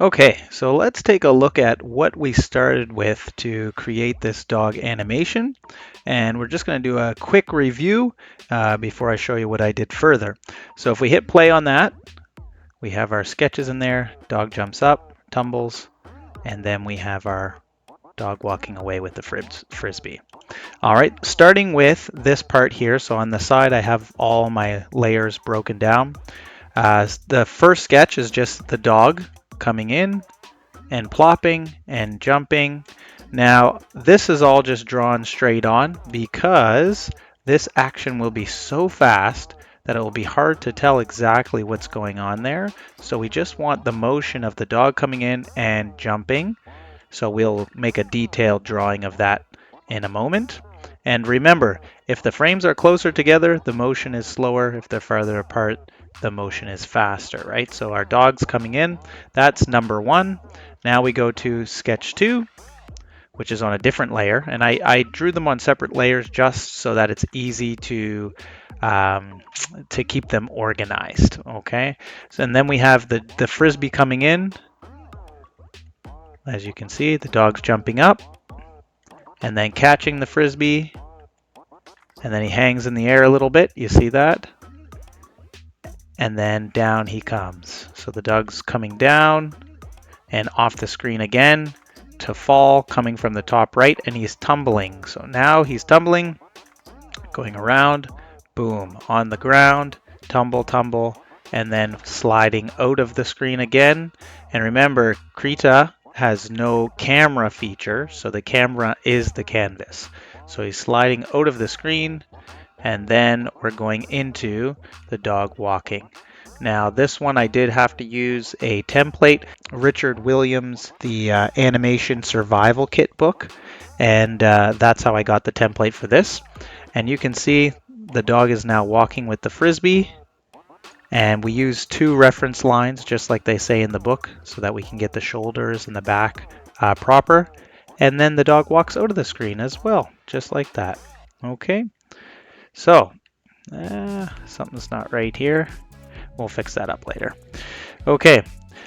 Okay, so let's take a look at what we started with to create this dog animation. And we're just going to do a quick review before I show you what I did further. So if we hit play on that, we have our sketches in there. Dog jumps up, tumbles, and then we have our dog walking away with the frisbee. All right, starting with this part here. So on the side, I have all my layers broken down. The first sketch is just the dog coming in and plopping and jumping. Now, this is all just drawn straight on because this action will be so fast that it will be hard to tell exactly what's going on there. So we just want the motion of the dog coming in and jumping. So we'll make a detailed drawing of that in a moment. And remember, if the frames are closer together, the motion is slower. If they're farther apart, the motion is faster, right? So our dog's coming in, that's number one. Now we go to sketch 2, which is on a different layer. And I drew them on separate layers just so that it's easy um, to keep them organized, okay? So, and then we have the frisbee coming in. As you can see, the dog's jumping up and then catching the frisbee. And then he hangs in the air a little bit. You see that? And then down he comes. So the dog's coming down and off the screen again to fall, coming from the top right, and he's tumbling. So now he's tumbling, going around, boom, on the ground, tumble, tumble, and then sliding out of the screen again. And remember, Krita has no camera feature, so the camera is the canvas. So he's sliding out of the screen, and then we're going into the dog walking. Now this one I did have to use a template, Richard Williams, the Animation Survival Kit book, and that's how I got the template for this. And you can see the dog is now walking with the frisbee, and we use 2 reference lines just like they say in the book so that we can get the shoulders and the back proper. And then the dog walks out of the screen as well, just like that. Okay, so something's not right here. We'll fix that up later. Okay,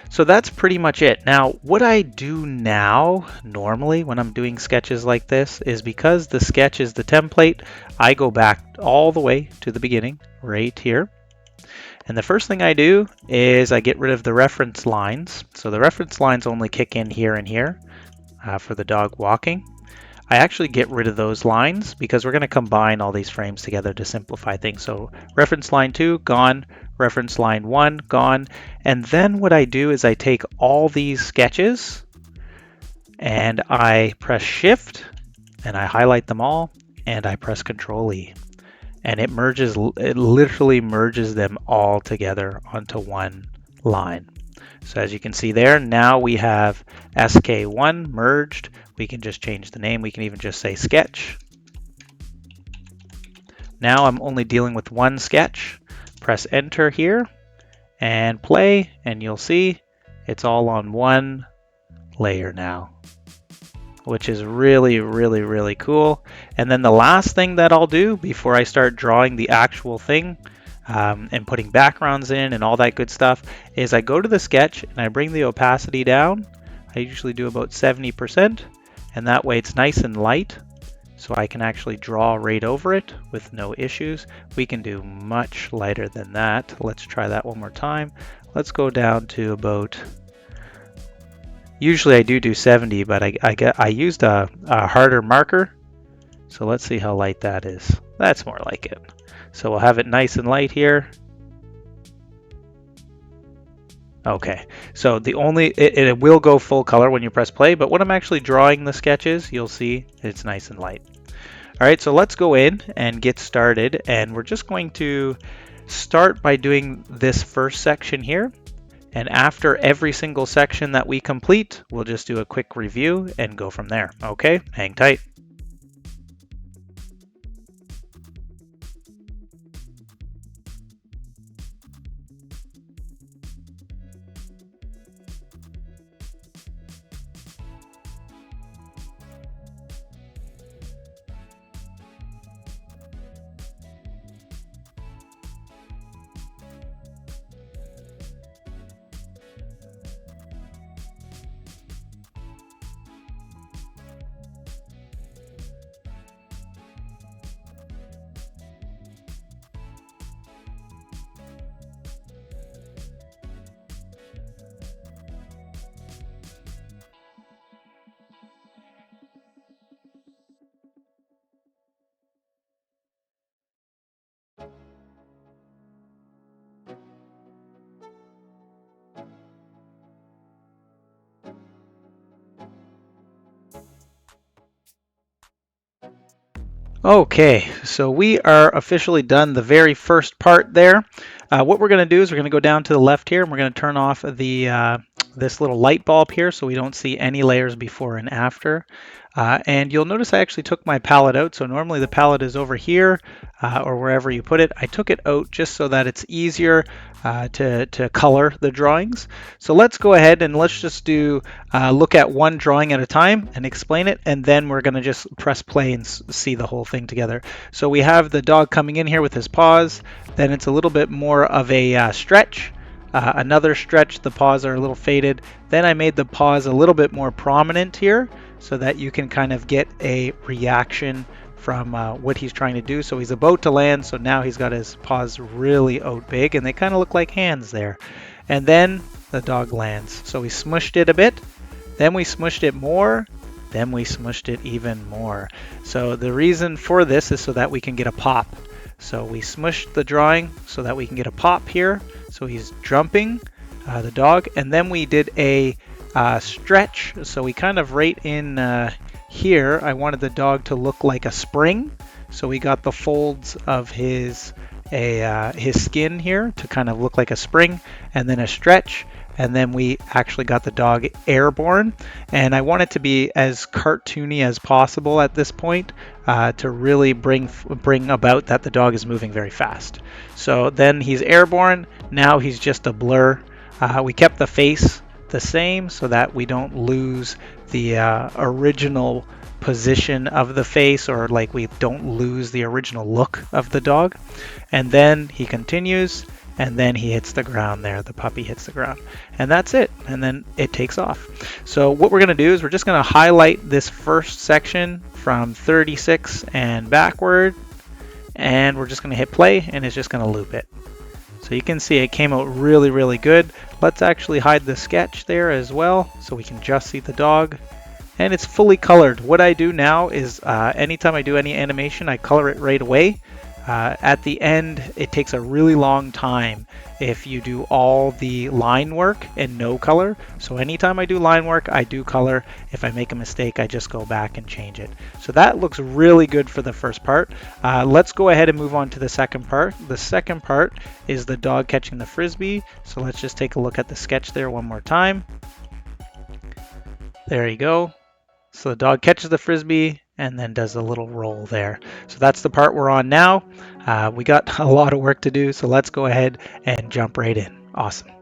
so that's pretty much it. Now, what I do now, normally when I'm doing sketches like this, is because the sketch is the template, I go back all the way to the beginning, right here. And the first thing I do is I get rid of the reference lines. So the reference lines only kick in here and here for the dog walking. I actually get rid of those lines because we're going to combine all these frames together to simplify things. So reference line 2, gone. Reference line 1, gone. And then what I do is I take all these sketches and I press Shift and I highlight them all and I press Control E. And it literally merges them all together onto one line. So as you can see there, now we have SK1 merged. We can just change the name. We can even just say sketch. Now I'm only dealing with one sketch. Press enter here and play, and you'll see it's all on one layer now, which is really, really, really cool. And then the last thing that I'll do before I start drawing the actual thing and putting backgrounds in and all that good stuff is I go to the sketch and I bring the opacity down. I usually do about 70%, and that way it's nice and light, so I can actually draw right over it with no issues. We can do much lighter than that. Let's try that one more time. Let's go down to about, usually I do 70, but I used a harder marker. So let's see how light that is. That's more like it. So we'll have it nice and light here. Okay, so it will go full color when you press play, but when I'm actually drawing the sketches, you'll see it's nice and light. All right, so let's go in and get started, and we're just going to start by doing this first section here. And after every single section that we complete, we'll just do a quick review and go from there. Okay, hang tight. Okay, so we are officially done the very first part there. What we're going to do is we're going to go down to the left here and we're going to turn off the this little light bulb here so we don't see any layers before and after. And you'll notice I actually took my palette out. So normally the palette is over here or wherever you put it. I took it out just so that it's easier to color the drawings. So let's go ahead and let's just do look at one drawing at a time and explain it, and then we're going to just press play and see the whole thing together. So we have the dog coming in here with his paws, then it's a little bit more of a stretch. Another stretch, the paws are a little faded. Then I made the paws a little bit more prominent here so that you can kind of get a reaction from what he's trying to do. So he's about to land, so now he's got his paws really out big and they kind of look like hands there. And then the dog lands. So we smushed it a bit, then we smushed it more, then we smushed it even more. So the reason for this is so that we can get a pop. So we smushed the drawing so that we can get a pop here. So he's jumping, the dog, and then we did a stretch. So we kind of right in here, I wanted the dog to look like a spring. So we got the folds of his skin here to kind of look like a spring, and then a stretch, and then we actually got the dog airborne. And I want it to be as cartoony as possible at this point to really bring about that the dog is moving very fast. So then he's airborne, now he's just a blur. We kept the face the same so that we don't lose the original position of the face, or like we don't lose the original look of the dog. And then he continues, and then he hits the ground there. The puppy hits the ground, and that's it. And then it takes off. So what we're going to do is we're just going to highlight this first section from 36 and backward, and we're just going to hit play, and it's just going to loop it. So you can see it came out really, really good. Let's actually hide the sketch there as well so we can just see the dog. And it's fully colored. What I do now is anytime I do any animation, I color it right away. At the end, it takes a really long time if you do all the line work and no color. So anytime I do line work, I do color. If I make a mistake, I just go back and change it. So that looks really good for the first part. Let's go ahead and move on to the second part. The second part is the dog catching the frisbee. So let's just take a look at the sketch there one more time. There you go. So the dog catches the frisbee and then does a little roll there. So that's the part we're on now. We got a lot of work to do, so let's go ahead and jump right in. Awesome.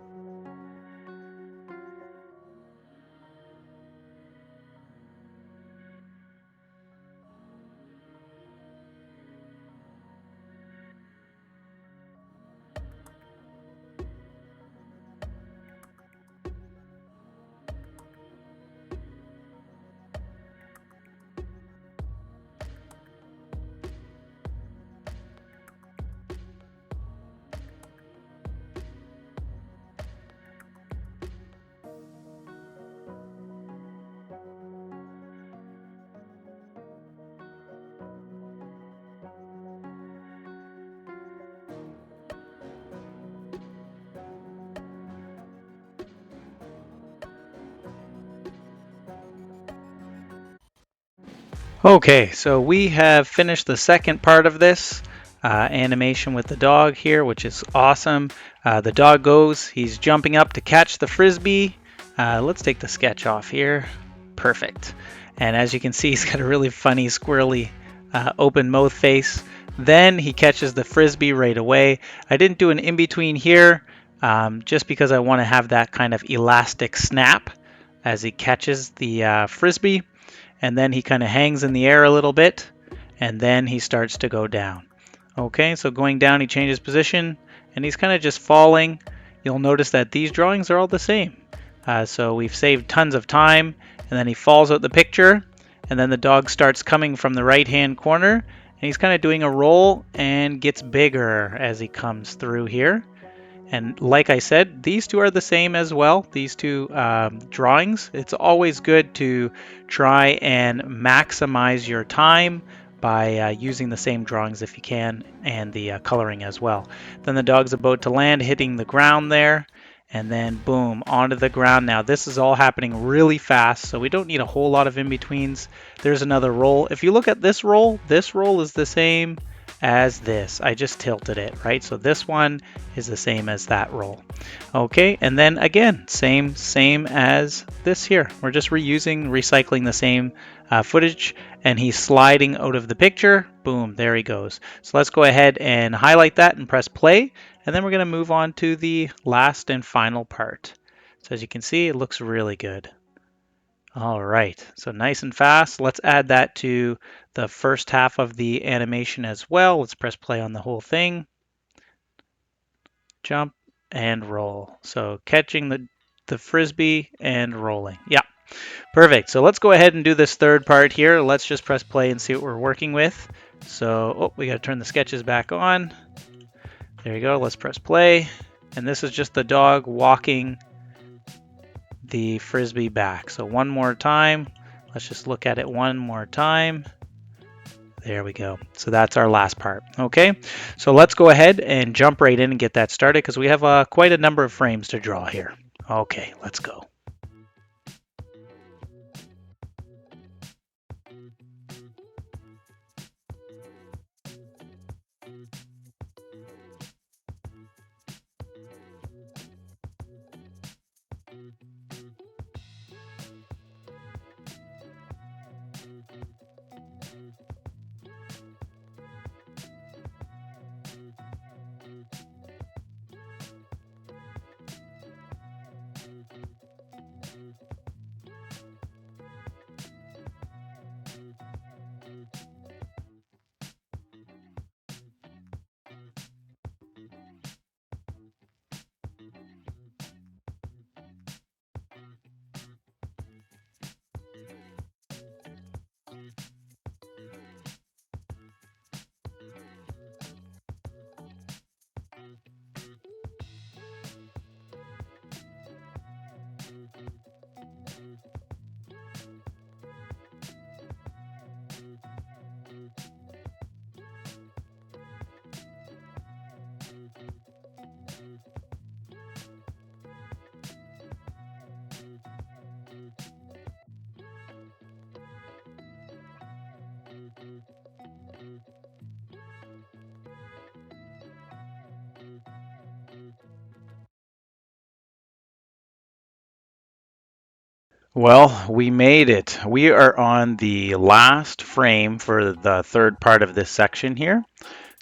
Okay, so we have finished the second part of this animation with the dog here, which is awesome. The dog goes, he's jumping up to catch the frisbee. Let's take the sketch off here. Perfect. And as you can see, he's got a really funny, squirrely, open mouth face. Then he catches the frisbee right away. I didn't do an in-between here just because I want to have that kind of elastic snap as he catches the frisbee. And then he kind of hangs in the air a little bit, and then he starts to go down. Okay, so going down, he changes position, and he's kind of just falling. You'll notice that these drawings are all the same. So we've saved tons of time, and then he falls out the picture, and then the dog starts coming from the right-hand corner, and he's kind of doing a roll and gets bigger as he comes through here. And like I said, these two are the same as well, these two drawings. It's always good to try and maximize your time by using the same drawings if you can, and the coloring as well. Then the dog's about to land, hitting the ground there, and then boom, onto the ground. Now this is all happening really fast, so we don't need a whole lot of in-betweens. There's another roll. If you look at this roll is the same as this. I just tilted it, right? So this one is the same as that roll. Okay, and then again, same as this here. We're just recycling the same footage, and he's sliding out of the picture. Boom, there he goes. So let's go ahead and highlight that and press play, and then we're going to move on to the last and final part. So as you can see, it looks really good. All right, so nice and fast. Let's add that to the first half of the animation as well. Let's press play on the whole thing. Jump and roll. So catching the frisbee and rolling. Yeah, perfect. So let's go ahead and do this third part here. Let's just press play and see what we're working with. So, oh, we got to turn the sketches back on. There you go. Let's press play. And this is just the dog walking the frisbee back. So one more time. Let's just look at it one more time. There we go. So that's our last part. Okay, so let's go ahead and jump right in and get that started because we have quite a number of frames to draw here. Okay, let's go. Well, we made it. We are on the last frame for the third part of this section here.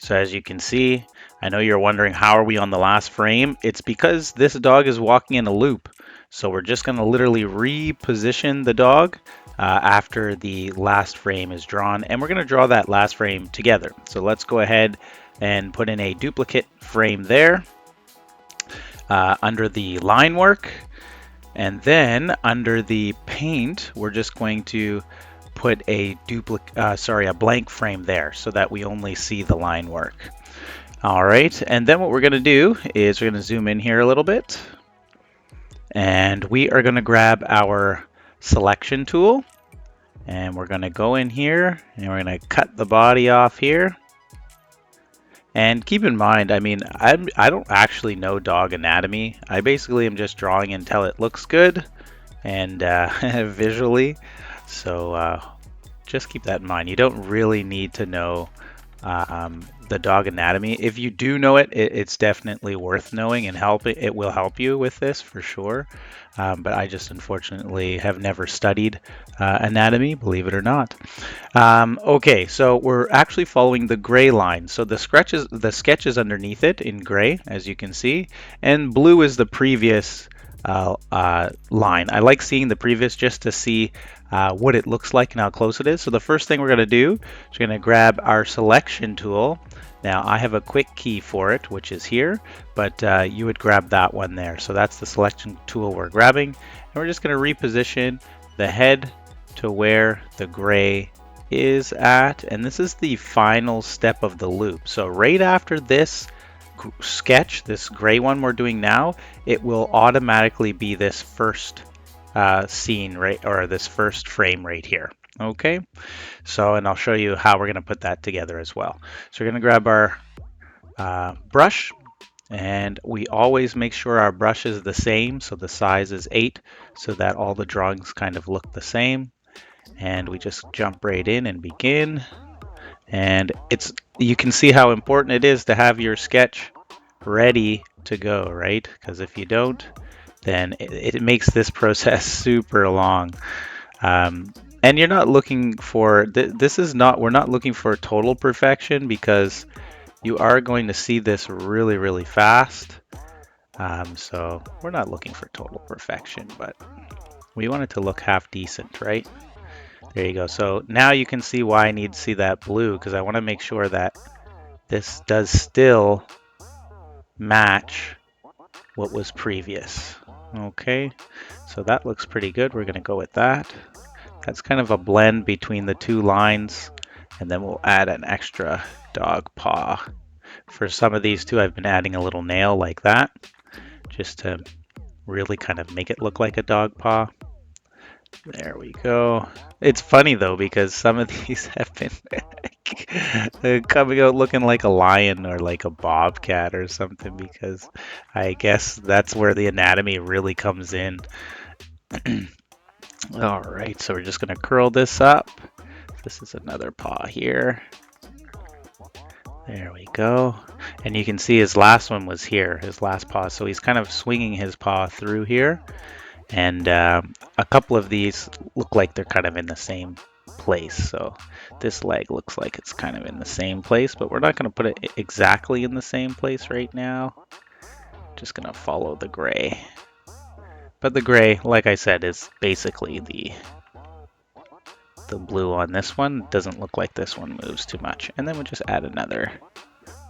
So as you can see, I know you're wondering how are we on the last frame? It's because this dog is walking in a loop. So we're just going to literally reposition the dog after the last frame is drawn, and we're going to draw that last frame together. So let's go ahead and put in a duplicate frame there under the line work. And then under the paint, we're just going to put a blank frame there so that we only see the line work. All right, and then what we're going to do is we're going to zoom in here a little bit, and we are going to grab our selection tool, and we're going to go in here and we're going to cut the body off here. And keep in mind, I mean, I don't actually know dog anatomy. I basically am just drawing until it looks good and visually. So just keep that in mind. You don't really need to know the dog anatomy. If you do know it, it's definitely worth knowing and it will help you with this for sure. But I just unfortunately have never studied anatomy, believe it or not. Okay, so we're actually following the gray line. So the sketch is underneath it in gray, as you can see, and blue is the previous line. I like seeing the previous just to see what it looks like and how close it is. So the first thing we're going to do is we're going to grab our selection tool. Now I have a quick key for it, which is here, but you would grab that one there. So that's the selection tool we're grabbing, and we're just going to reposition the head to where the gray is at, and this is the final step of the loop. So right after this sketch, this gray one we're doing now, it will automatically be this first scene, right, or this first frame right here. Okay, so, and I'll show you how we're going to put that together as well. So we're going to grab our brush, And we always make sure our brush is the same, so the size is 8, so that all the drawings kind of look the same. And we just jump right in and begin. And you can see how important it is to have your sketch ready to go, right? Because if you don't, then it makes this process super long. And you're not looking for, we're not looking for total perfection, because you are going to see this really, really fast. So we're not looking for total perfection, but we want it to look half decent, right? There you go. So now you can see why I need to see that blue, because I want to make sure that this does still match what was previous. Okay, so that looks pretty good. We're going to go with that. That's kind of a blend between the two lines, and then we'll add an extra dog paw. For some of these too, I've been adding a little nail like that, just to really kind of make it look like a dog paw. There we go. It's funny though, because some of these have been coming out looking like a lion or like a bobcat or something, because I guess that's where the anatomy really comes in. All right, so we're just going to curl this up. This is another paw here. There we go. And you can see his last one was here, his last paw. So he's kind of swinging his paw through here. And a couple of these look like they're kind of in the same place. So this leg looks like it's kind of in the same place, but we're not going to put it exactly in the same place right now. Just going to follow the gray. But the gray, like I said, is basically the blue on this one. Doesn't look like this one moves too much. And then we'll just add another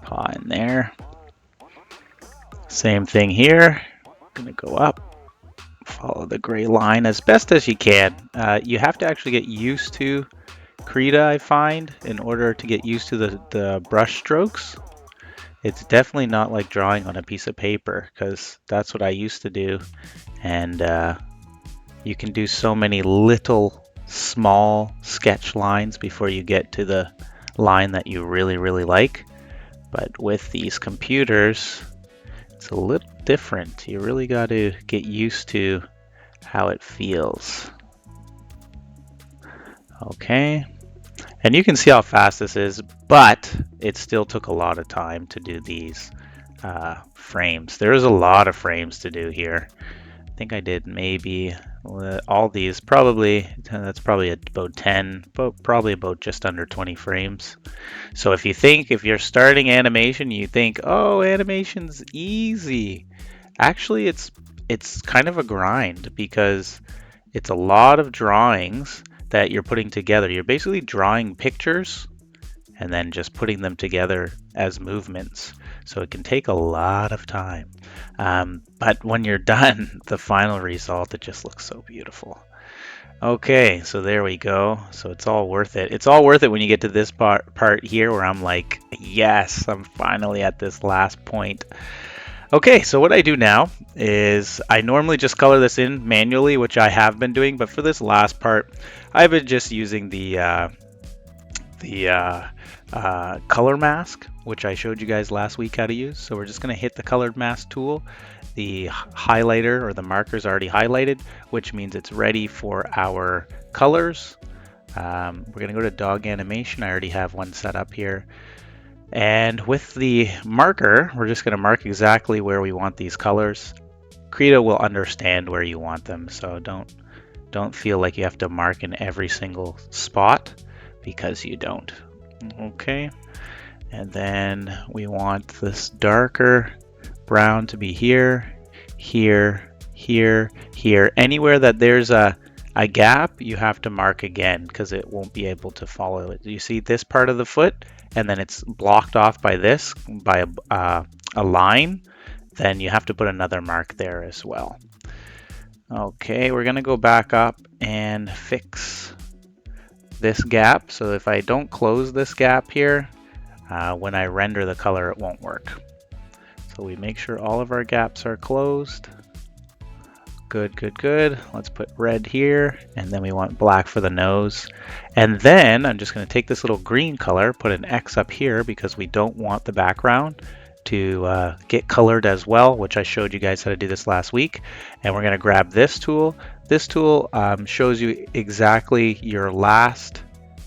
paw in there. Same thing here. Gonna go up, follow the gray line as best as you can. You have to actually get used to Krita, I find, in order to get used to the brush strokes. It's definitely not like drawing on a piece of paper, because that's what I used to do. And you can do so many little small sketch lines before you get to the line that you really, really like. But with these computers, it's a little different. You really got to get used to how it feels. Okay. And you can see how fast this is, but it still took a lot of time to do these frames. There's a lot of frames to do here. I think I did maybe all these, probably, that's probably about 10, probably about just under 20 frames. So if you're starting animation, you think, oh, animation's easy. Actually, it's kind of a grind, because it's a lot of drawings that you're putting together. You're basically drawing pictures and then just putting them together as movements. So it can take a lot of time. But when you're done, the final result, it just looks so beautiful. Okay, so there we go. So it's all worth it. It's all worth it when you get to this part here where I'm like, yes, I'm finally at this last point. Okay, so what I do now is I normally just color this in manually, which I have been doing, but for this last part, I've been just using the color mask, which I showed you guys last week how to use. So we're just going to hit the colored mask tool. The highlighter or the marker is already highlighted, which means it's ready for our colors. We're going to go to dog animation. I already have one set up here. And with the marker, we're just going to mark exactly where we want these colors. Krita will understand where you want them, so don't feel like you have to mark in every single spot, because you don't. Okay, and then we want this darker brown to be here, here, here, here. Anywhere that there's a gap, you have to mark again, because it won't be able to follow it. You see this part of the foot, and then it's blocked off by this, by a line, then you have to put another mark there as well. Okay, we're gonna go back up and fix this gap. So if I don't close this gap here, when I render the color, it won't work. So we make sure all of our gaps are closed. Good, good, good. Let's put red here, and then we want black for the nose. And then I'm just going to take this little green color, put an X up here, because we don't want the background, to get colored as well, which I showed you guys how to do this last week. And we're going to grab this tool. This tool shows you exactly your last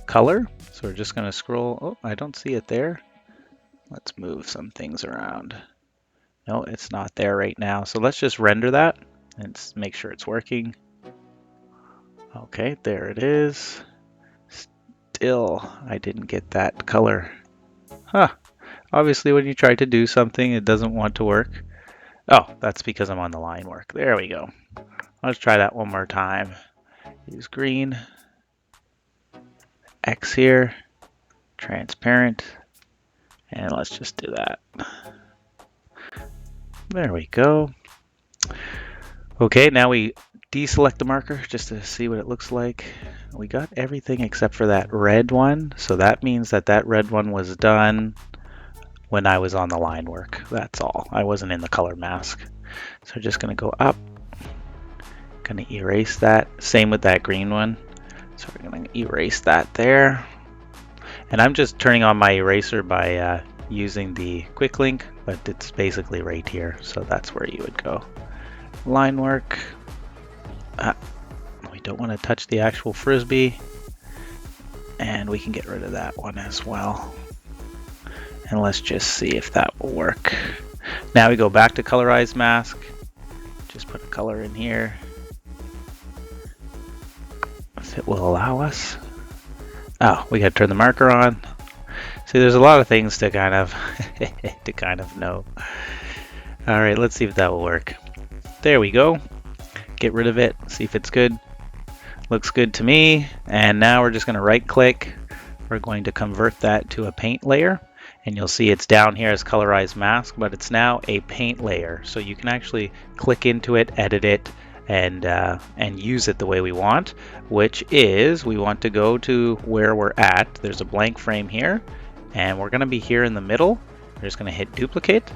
color. So we're just going to scroll. Oh, I don't see it there. Let's move some things around. No, it's not there right now. So let's just render that and make sure it's working. Okay, there it is. Still, I didn't get that color. Huh. Obviously, when you try to do something, it doesn't want to work. Oh, that's because I'm on the line work. There we go. Let's try that one more time. Use green. X here. Transparent. And let's just do that. There we go. Okay, now we deselect the marker just to see what it looks like. We got everything except for that red one. So that means that that red one was done when I was on the line work. That's all. I wasn't in the color mask. So just going to go up. Going to erase that. Same with that green one. So we're going to erase that there. And I'm just turning on my eraser by using the quick link, but it's basically right here. So that's where you would go. Line work. We don't want to touch the actual frisbee. And we can get rid of that one as well. And let's just see if that will work. Now we go back to colorize mask. Just put a color in here. If it will allow us. Oh, we got to turn the marker on. See, there's a lot of things to kind of know. All right, let's see if that will work. There we go. Get rid of it. See if it's good. Looks good to me. And now we're just going to right click. We're going to convert that to a paint layer. And you'll see it's down here as colorized mask, but it's now a paint layer. So you can actually click into it, edit it, and use it the way we want, which is we want to go to where we're at. There's a blank frame here, and we're going to be here in the middle. We're just going to hit duplicate.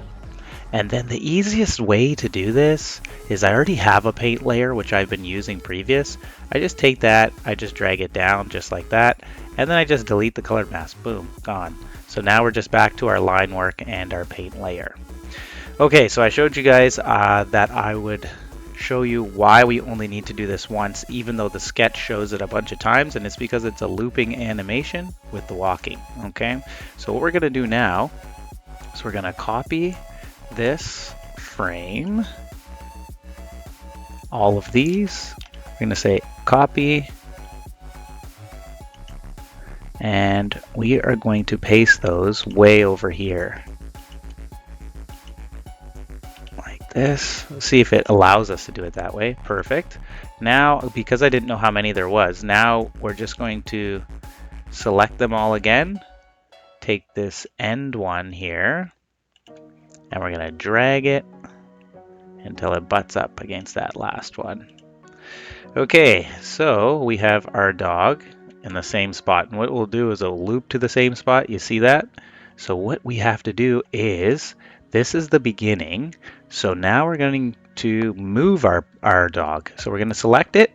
And then the easiest way to do this is I already have a paint layer, which I've been using previous. I just take that, I just drag it down just like that, and then I just delete the color mask. Boom, gone. So now we're just back to our line work and our paint layer. Okay, so I showed you guys that I would show you why we only need to do this once, even though the sketch shows it a bunch of times, and it's because it's a looping animation with the walking. Okay, so what we're going to do now is we're going to copy this frame, all of these. We're going to say copy, and we are going to paste those way over here like this. Let's see if it allows us to do it that way. Perfect. Now, because I didn't know how many there was, now we're just going to select them all again, take this end one here, and we're going to drag it until it butts up against that last one. Okay, so we have our dog in the same spot, and what we'll do is we'll loop to the same spot. You see that? So what we have to do is, this is the beginning, so now we're going to move our dog. So we're going to select it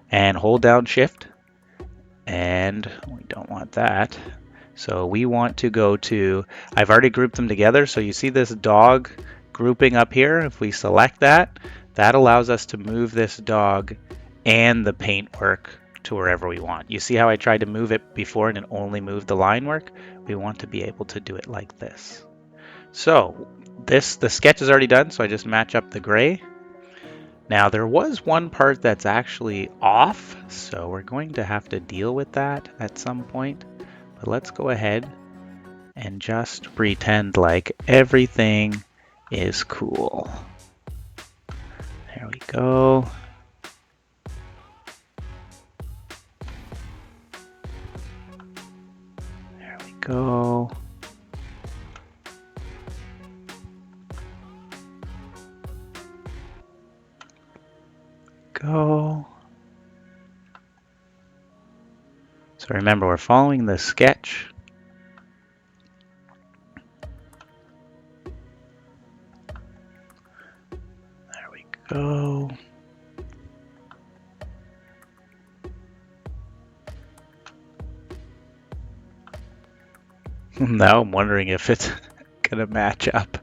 and hold down shift, and we don't want that. So we want to go to, I've already grouped them together, so you see this dog grouping up here. If we select that, that allows us to move this dog and the paint work to wherever we want. You see how I tried to move it before and it only moved the line work? We want to be able to do it like this. So the sketch is already done, so I just match up the gray. Now there was one part that's actually off, so we're going to have to deal with that at some point. But let's go ahead and just pretend like everything is cool. There we go. There we go. Go. So remember, we're following the sketch. There we go. Now I'm wondering if it's gonna match up.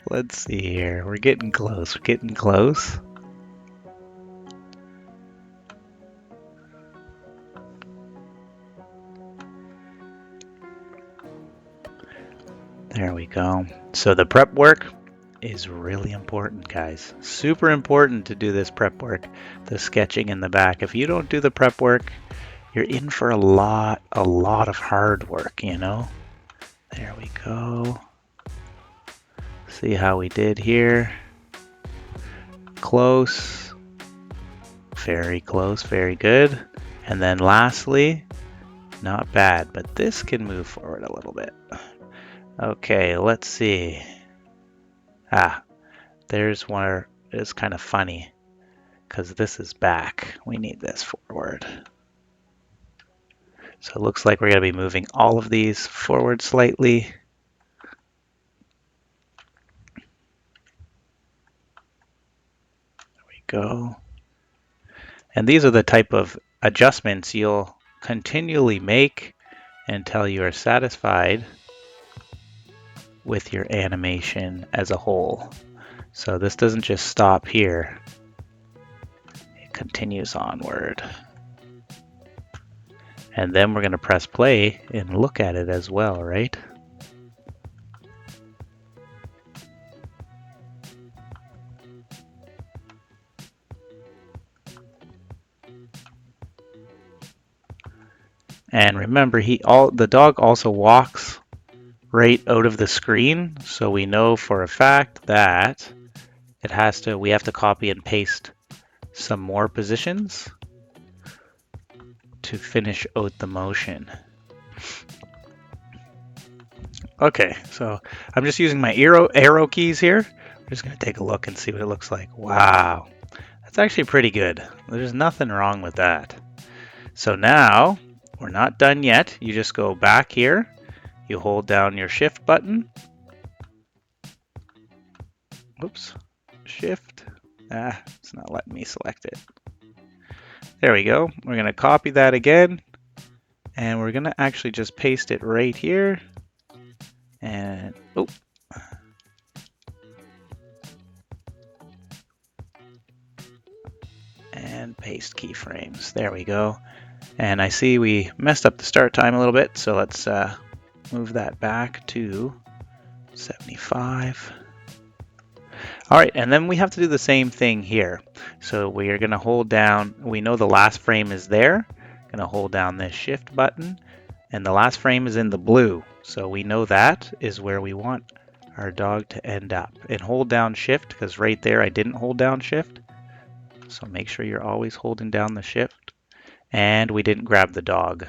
Let's see here. We're getting close. We're getting close. There we go. So the prep work is really important, guys. Super important to do this prep work, the sketching in the back. If you don't do the prep work, you're in for a lot of hard work, you know? There we go. See how we did here. Close. Very close, very good. And then lastly, not bad, but this can move forward a little bit. Okay, let's see. There's where it's kind of funny because this is back. We need this forward. So it looks like we're going to be moving all of these forward slightly. There we go. And these are the type of adjustments you'll continually make until you are satisfied with your animation as a whole. So this doesn't just stop here. It continues onward. And then we're going to press play and look at it as well, right? And remember, the dog also walks right out of the screen, so we know for a fact that we have to copy and paste some more positions to finish out the motion. Okay, so I'm just using my arrow keys here. We're just going to take a look and see what it looks like. Wow, that's actually pretty good. There's nothing wrong with that. So now, we're not done yet. You just go back here. You hold down your shift button. Oops, shift. It's not letting me select it. There we go. We're going to copy that again. And we're going to actually just paste it right here. And, and paste keyframes. There we go. And I see we messed up the start time a little bit, so let's move that back to 75. All right, and then we have to do the same thing here. So we are going to hold down, we know the last frame is there. Going to hold down this shift button, and the last frame is in the blue. So we know that is where we want our dog to end up. And hold down shift, because right there I didn't hold down shift. So make sure you're always holding down the shift. And we didn't grab the dog.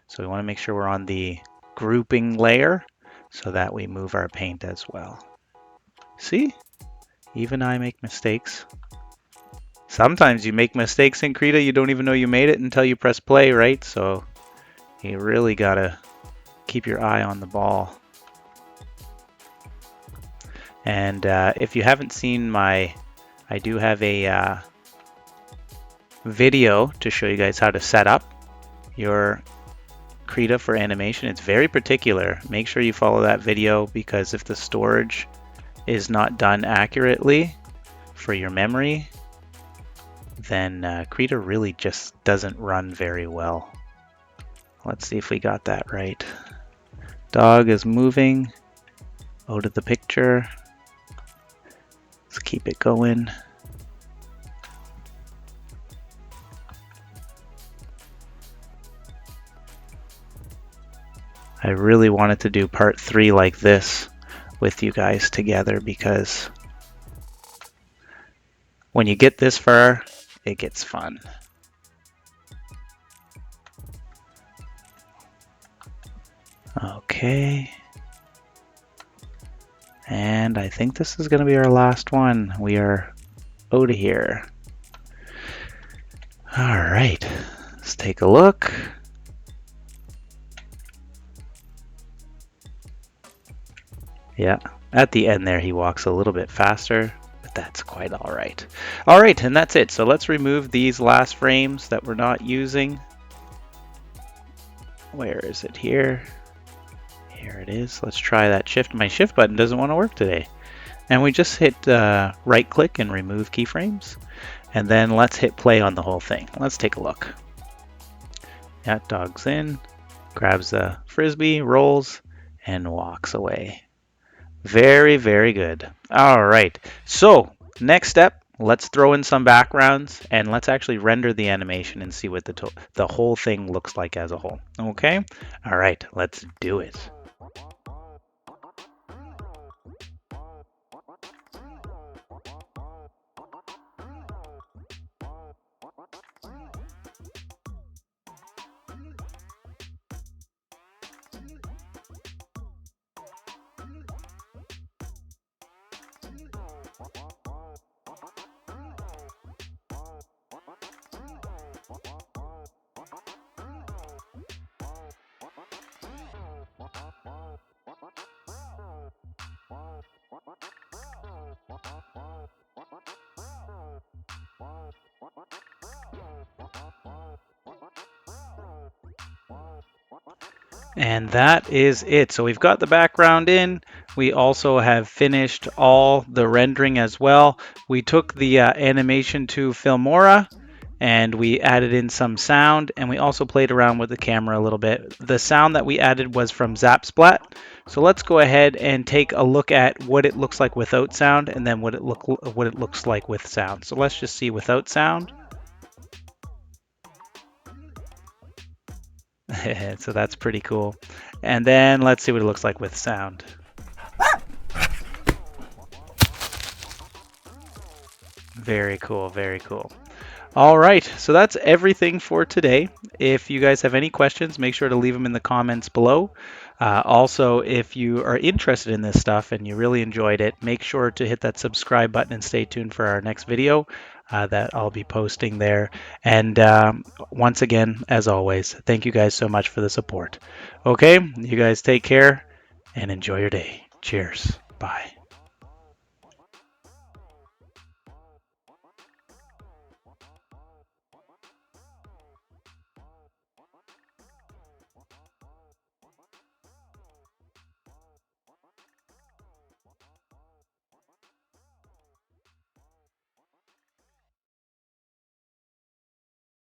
So we want to make sure we're on the grouping layer so that we move our paint as well. See? Even I make mistakes. Sometimes you make mistakes in Krita, you don't even know you made it until you press play, right? So you really gotta keep your eye on the ball. And if you haven't seen I do have a video to show you guys how to set up your Krita for animation. It's very particular. Make sure you follow that video, because if the storage is not done accurately for your memory, then Krita really just doesn't run very well. Let's see if we got that right. Dog is moving out of the picture. Let's keep it going. I really wanted to do part 3 like this with you guys together, because when you get this far, it gets fun. Okay. And I think this is going to be our last one. We are out of here. All right, let's take a look. Yeah, at the end there he walks a little bit faster, but that's quite all right. All right, and that's it. So let's remove these last frames that we're not using. Where is it here? Here it is. Let's try that shift. My shift button doesn't want to work today. And we just hit right click and remove keyframes. And then let's hit play on the whole thing. Let's take a look. Yeah, dog's in, grabs the frisbee, rolls, and walks away. Very, very good. All right. So next step, let's throw in some backgrounds and let's actually render the animation and see what the whole thing looks like as a whole. Okay? All right, let's do it. And that is it. So we've got the background in. We also have finished all the rendering as well. We took the animation to Filmora and we added in some sound, and we also played around with the camera a little bit. The sound that we added was from Zapsplat. So let's go ahead and take a look at what it looks like without sound and then what it looks like with sound. So let's just see without sound. So that's pretty cool. And then let's see what it looks like with sound. Very cool, very cool. All right, so that's everything for today. If you guys have any questions, make sure to leave them in the comments below. Also, if you are interested in this stuff and you really enjoyed it, make sure to hit that subscribe button and stay tuned for our next video that I'll be posting there. And once again, as always, thank you guys so much for the support. Okay, you guys take care and enjoy your day. Cheers. Bye.